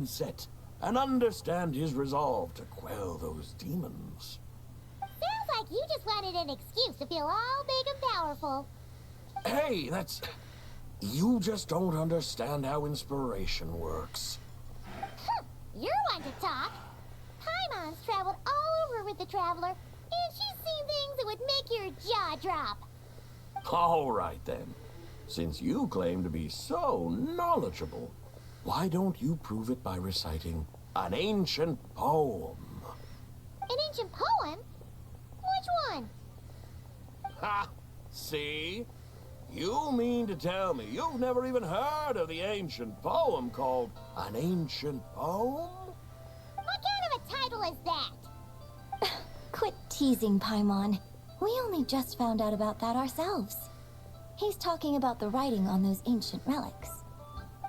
set and understand his resolve to quell those demons. Sounds like you just wanted an excuse to feel all big and powerful. Hey, that's... You just don't understand how inspiration works. You're one to talk. Paimon's traveled all over with the Traveler, and she's seen things that would make your jaw drop. All right, then. Since you claim to be so knowledgeable, why don't you prove it by reciting an ancient poem? An ancient poem? Which one? Ha! See? You mean to tell me you've never even heard of the ancient poem called An Ancient Poem? What kind of a title is that? Quit teasing, Paimon. We only just found out about that ourselves. He's talking about the writing on those ancient relics.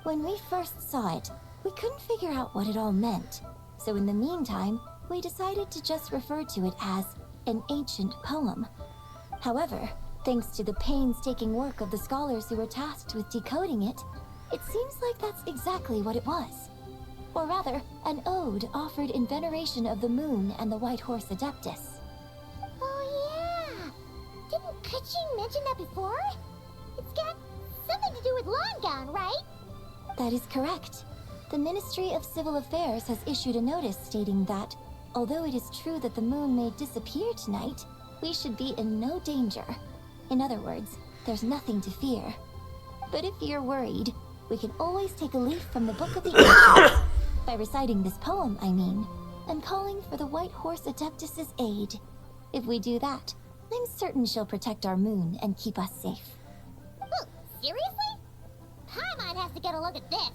When we first saw it, we couldn't figure out what it all meant. So in the meantime, we decided to just refer to it as an ancient poem. However, thanks to the painstaking work of the scholars who were tasked with decoding it, it seems like that's exactly what it was. Or rather, an ode offered in veneration of the moon and the White Horse Adeptus. Oh yeah! Didn't Kuching mention that before? It's got something to do with Longon, right? That is correct. The Ministry of Civil Affairs has issued a notice stating that, although it is true that the moon may disappear tonight, we should be in no danger. In other words, there's nothing to fear. But if you're worried, we can always take a leaf from the Book of the Ancients, by reciting this poem, I mean, and calling for the White Horse Adeptus' aid. If we do that, I'm certain she'll protect our moon and keep us safe. Seriously? Paimon has to get a look at this.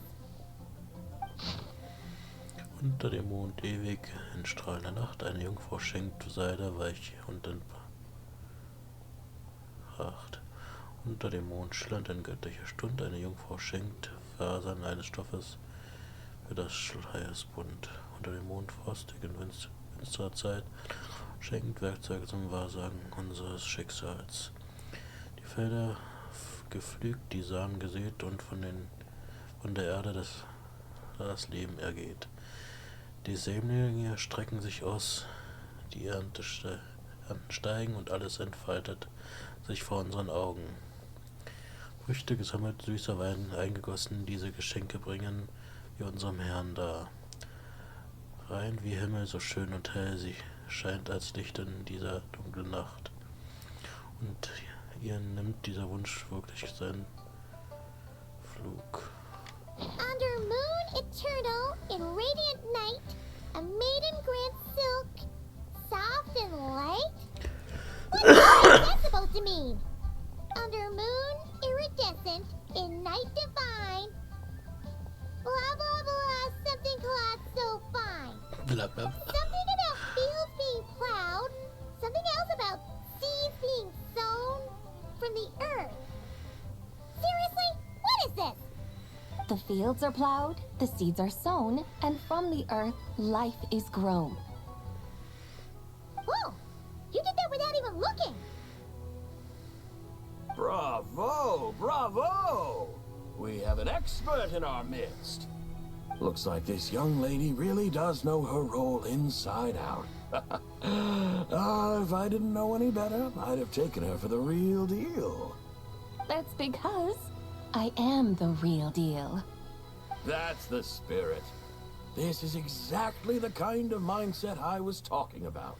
Unter dem Mond ewig, in strahlender Nacht, eine Jungfrau schenkt Seide weich und in Pracht. Unter dem Mond schillernd in göttlicher Stund, eine Jungfrau schenkt Fasern eines Stoffes für das Schleiers bunt. Unter dem Mond frostig in finsterer Zeit schenkt Werkzeuge zum Wahrsagen unseres Schicksals. Die Felder gepflügt, die Samen gesät und von der Erde das Leben ergeht. Die Sämlinge strecken sich aus, die Ernten steigen und alles entfaltet sich vor unseren Augen. Früchte gesammelt, süßer Wein eingegossen, diese Geschenke bringen wir unserem Herrn dar. Rein wie Himmel, so schön und hell, sie scheint als Licht in dieser dunklen Nacht. Und ihr nimmt dieser Wunsch wirklich seinen Flug. Under moon eternal, in radiant night, a maiden grants silk, soft and light? What is that supposed to mean? Under moon iridescent, in night divine, blah blah blah, something cloth so fine. Blah, blah, blah. Something about fields being plowed, something else about seeds being sown from the earth. Seriously? What is this? The fields are plowed, the seeds are sown, and from the earth, life is grown. Whoa! You did that without even looking! Bravo! Bravo! We have an expert in our midst. Looks like this young lady really does know her role inside out. If I didn't know any better, I'd have taken her for the real deal. That's because I am the real deal. That's the spirit. This is exactly the kind of mindset I was talking about.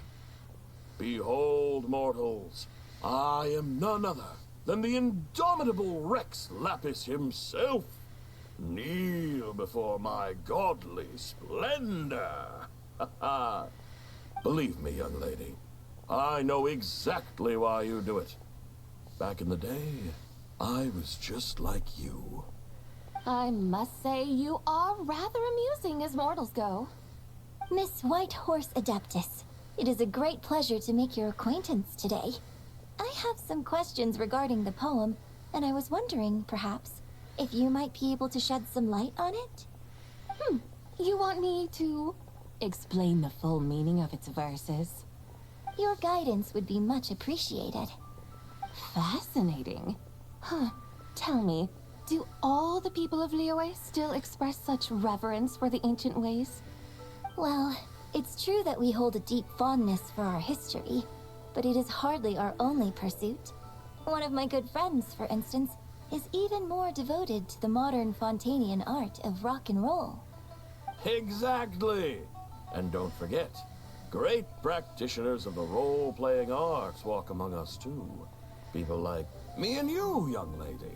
Behold, mortals, I am none other than the indomitable Rex Lapis himself. Kneel before my godly splendor. Believe me, young lady, I know exactly why you do it. Back in the day, I was just like you. I must say you are rather amusing as mortals go. Miss White Horse Adeptus, it is a great pleasure to make your acquaintance today. I have some questions regarding the poem, and I was wondering, perhaps, if you might be able to shed some light on it? You want me to explain the full meaning of its verses? Your guidance would be much appreciated. Fascinating. Tell me, Do all the people of Liyue still express such reverence for the ancient ways? Well, it's true that we hold a deep fondness for our history, but it is hardly our only pursuit. One of my good friends, for instance, is even more devoted to the modern Fontanian art of rock and roll. Exactly! And don't forget, great practitioners of the role-playing arts walk among us too. People like me and you, young lady.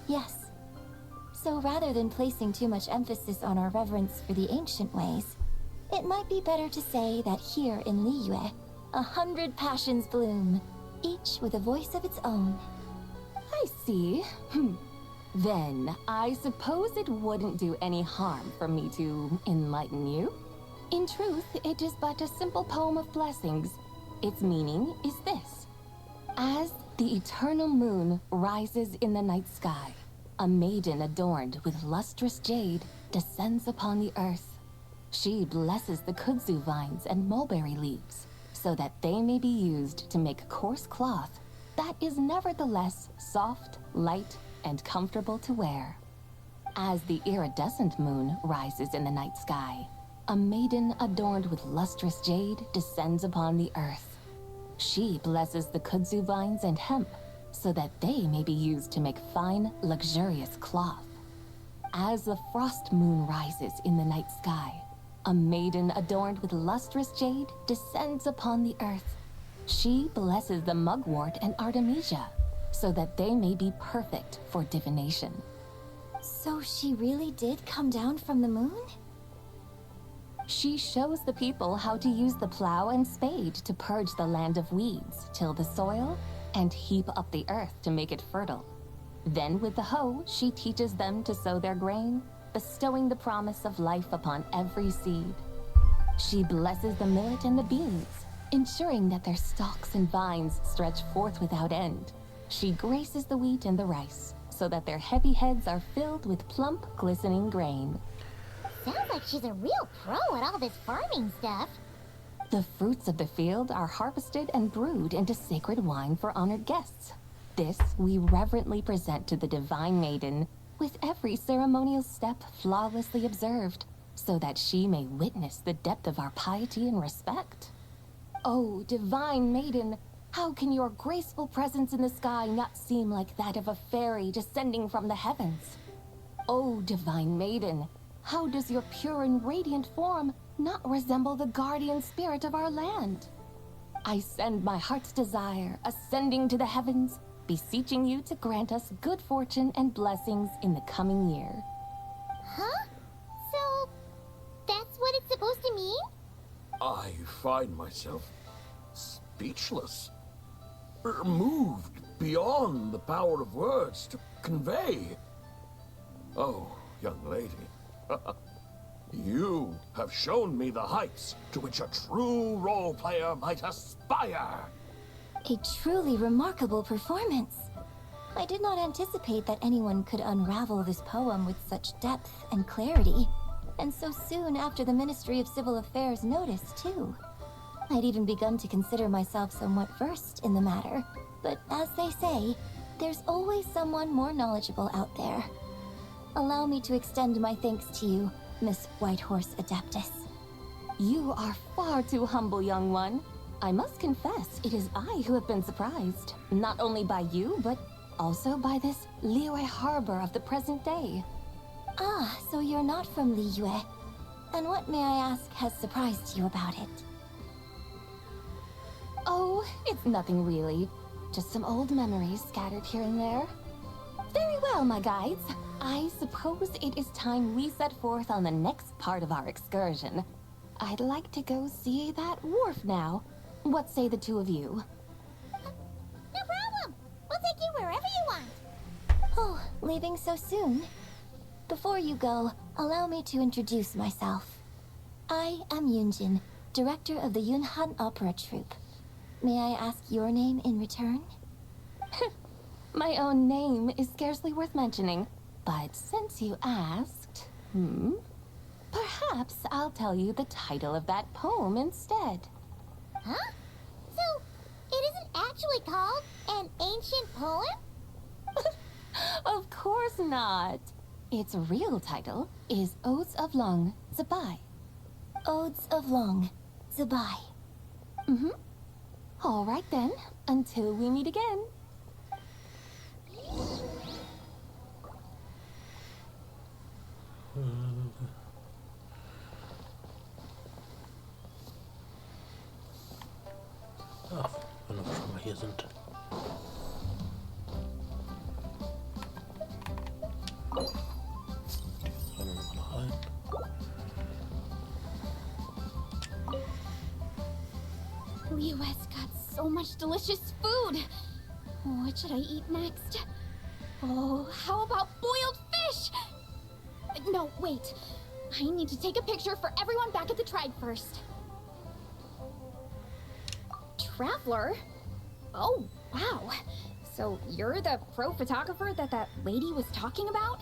Yes. So rather than placing too much emphasis on our reverence for the ancient ways, it might be better to say that here in Liyue, 100 passions bloom, each with a voice of its own. I see. Then, I suppose it wouldn't do any harm for me to enlighten you. In truth, it is but a simple poem of blessings. Its meaning is this. As the eternal moon rises in the night sky, a maiden adorned with lustrous jade descends upon the earth. She blesses the kudzu vines and mulberry leaves, so that they may be used to make coarse cloth that is nevertheless soft, light, and comfortable to wear. As the iridescent moon rises in the night sky, a maiden adorned with lustrous jade descends upon the earth. She blesses the kudzu vines and hemp, so that they may be used to make fine, luxurious cloth. As the frost moon rises in the night sky, a maiden adorned with lustrous jade descends upon the earth. She blesses the mugwort and artemisia, so that they may be perfect for divination. So she really did come down from the moon? She shows the people how to use the plow and spade to purge the land of weeds, till the soil, and heap up the earth to make it fertile. Then with the hoe, she teaches them to sow their grain, bestowing the promise of life upon every seed. She blesses the millet and the beans, ensuring that their stalks and vines stretch forth without end. She graces the wheat and the rice, so that their heavy heads are filled with plump, glistening grain. Sounds like she's a real pro at all this farming stuff. The fruits of the field are harvested and brewed into sacred wine for honored guests. This we reverently present to the divine maiden, with every ceremonial step flawlessly observed, so that she may witness the depth of our piety and respect. Oh, divine maiden, how can your graceful presence in the sky not seem like that of a fairy descending from the heavens? Oh, divine maiden, how does your pure and radiant form not resemble the guardian spirit of our land? I send my heart's desire, ascending to the heavens, beseeching you to grant us good fortune and blessings in the coming year. Huh? So, that's what it's supposed to mean? I find myself speechless, moved beyond the power of words to convey. Oh, young lady, you have shown me the heights to which a true role player might aspire. A truly remarkable performance. I did not anticipate that anyone could unravel this poem with such depth and clarity, and so soon after the Ministry of Civil Affairs noticed, too. I'd even begun to consider myself somewhat versed in the matter, but as they say, there's always someone more knowledgeable out there. Allow me to extend my thanks to you, Miss Whitehorse Adeptus. You are far too humble, young one. I must confess, it is I who have been surprised, not only by you, but also by this Liyue harbor of the present day. Ah, so you're not from Liyue. And what, may I ask, has surprised you about it? Oh, it's nothing really. Just some old memories scattered here and there. Very well, my guides. I suppose it is time we set forth on the next part of our excursion. I'd like to go see that wharf now. What say the two of you? No problem. We'll take you wherever you want. Oh, leaving so soon? Before you go, allow me to introduce myself. I am Yunjin, director of the Yunhan Opera Troupe. May I ask your name in return? My own name is scarcely worth mentioning, but since you asked, perhaps I'll tell you the title of that poem instead. Huh? So, it isn't actually called an ancient poem? Of course not. Its real title is Odes of Long Zabai. Odes of Long Zabai. Mm-hmm. All right then, until we meet again. Ach, wenn wir schon mal hier sind. Die rennen wir noch ein. Leo has got so much delicious food. What should I eat next? Oh, how about boiled fish? No, wait. I need to take a picture for everyone back at the tribe first. Traveler? Oh, wow. So you're the pro photographer that lady was talking about?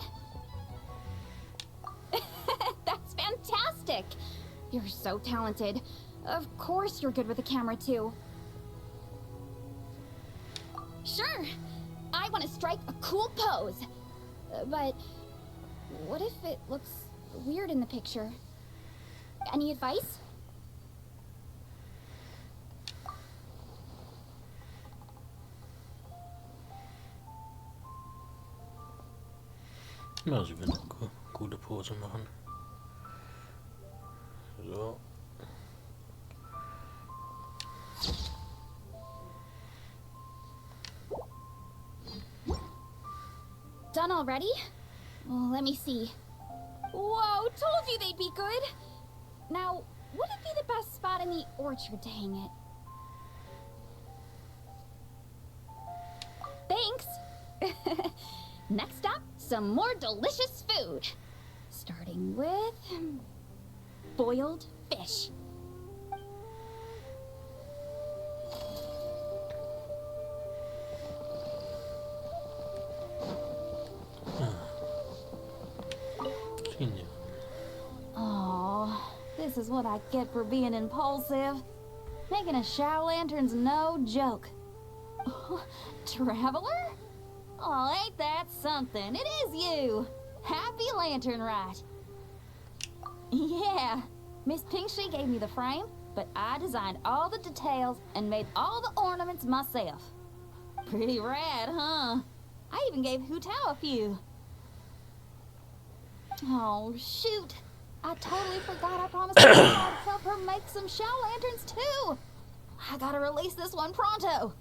That's fantastic. You're so talented. Of course you're good with a camera too. Sure. I want to strike a cool pose. But what if it looks weird in the picture? Any advice? Ja, sie will eine gute Pose machen. So. Done already? Well, let me see. Whoa, told you they'd be good! Now, would it be the best spot in the orchard to hang it? Thanks! Next up, some more delicious food. Starting with... boiled fish. Oh, this is what I get for being impulsive. Making a shower lantern's no joke. Traveler? Oh, ain't that something? It is you! Happy Lantern Rite. Yeah, Miss Pinkshi gave me the frame, but I designed all the details and made all the ornaments myself. Pretty rad, huh? I even gave Hu Tao a few. Oh, shoot. I totally forgot I promised I'd help her make some shower lanterns, too. I gotta release this one pronto.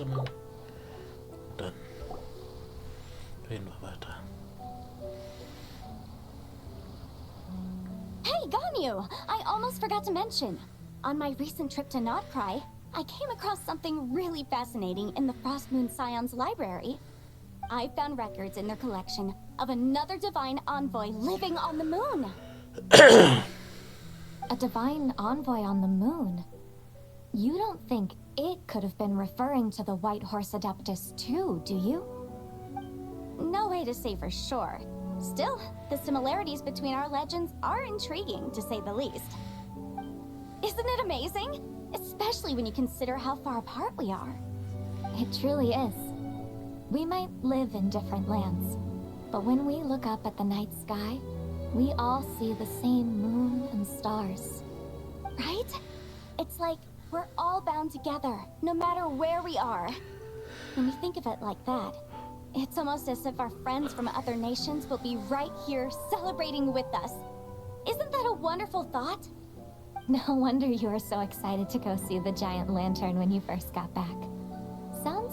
Sammeln. Dann reden wir weiter. Hey, Ganyu! I almost forgot to mention. On my recent trip to Notcry, I came across something really fascinating in the Frost Moon Scion's library. I found records in their collection of another divine envoy living on the moon. A divine envoy on the moon? You don't think it could have been referring to the White Horse Adeptus too, do you? No way to say for sure. Still, the similarities between our legends are intriguing, to say the least. Isn't it amazing? Especially when you consider how far apart we are. It truly is. We might live in different lands, but when we look up at the night sky, we all see the same moon and stars. Right? It's like we're all bound together, no matter where we are. When you think of it like that, it's almost as if our friends from other nations will be right here celebrating with us. Isn't that a wonderful thought? No wonder you were so excited to go see the giant lantern when you first got back.